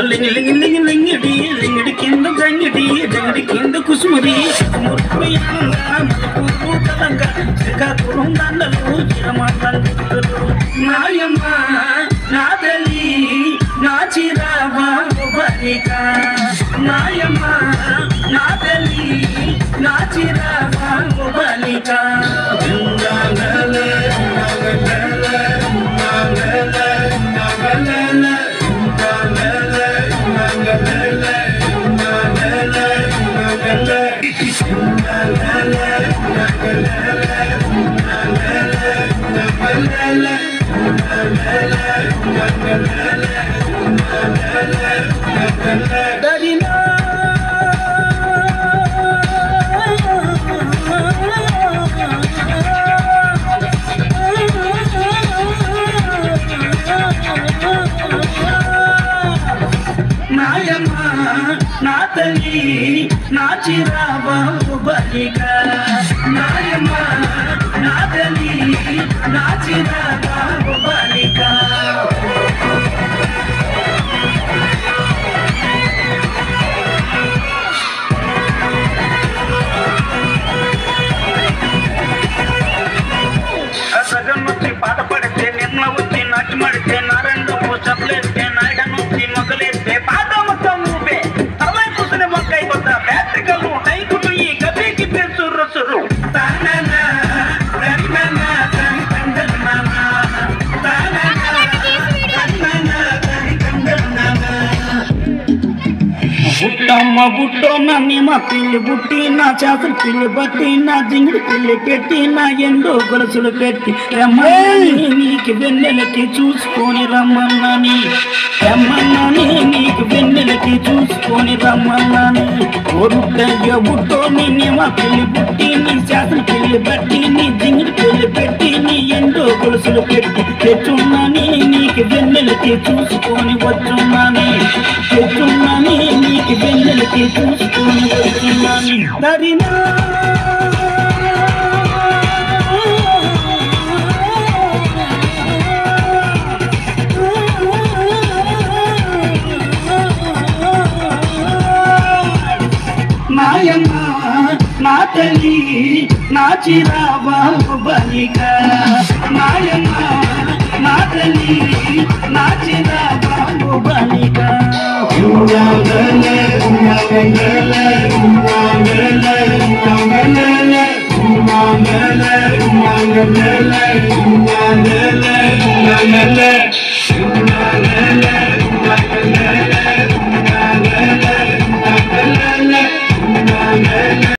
లింగి లింగి లింగి లింగిడి లింగిడి కింద జంగిడి జంగిడి కింద కుసుముడి మురుకుడు మలుపు కలంగా శ్రీకాకుళం దండలు చిరమండలు నాయమ్మ నా తల్లి నా చిరావా బలిక నాయమ్మ నా తల్లి నా చిరావా బలిక నాయమ్మ నా తల్లి నా చిరావా బలిక నాయమ్మ నా తల్లి నా చిరావా బలిక సగన్నొచ్చి పాట పడితే నిన్న వచ్చి నాటి మడితే నారాయణ చప్పలేస్తే నాయన నుంచి మొగలేస్తే పాట మొత్తం ఊపే తలై కూర్చుని మొక్కై కొత్త బ్యాట్రికలు టైకులు ఈ గదికి పెంచు రసురు బుట్టమ్మ బుట్టో నన్ను మా పిల్లి బుట్టి నా చేతులు పిల్లి బట్టి నా జింగిడి పిల్లి పెట్టి నా ఎండో గొలుసులు పెట్టి రమ్మని నీకు వెన్నెలకి చూసుకొని రమ్మన్నాని రమ్మన్నాని నీకు వెన్నెలకి చూసుకొని రమ్మన్నాని ఒరుట్టయ్య బుట్టో నిన్ను మా పిల్లి బుట్టి నీ చేతులు పిల్లి బట్టి నీ జింగిడి పిల్లి పెట్టి నీ ఎండో గొలుసులు పెట్టి తెచ్చున్నాని నీకు వెన్నెలకి చూసుకొని వచ్చున్నాని తెచ్చున్నాని నీకు వెన్నెలకి చూసుకొని వచ్చున్నాని దరినా నాయమ్మ నా తల్లి నా చిరావా బలిక నాయమ్మ నా తల్లి నా చిరావా బలిక la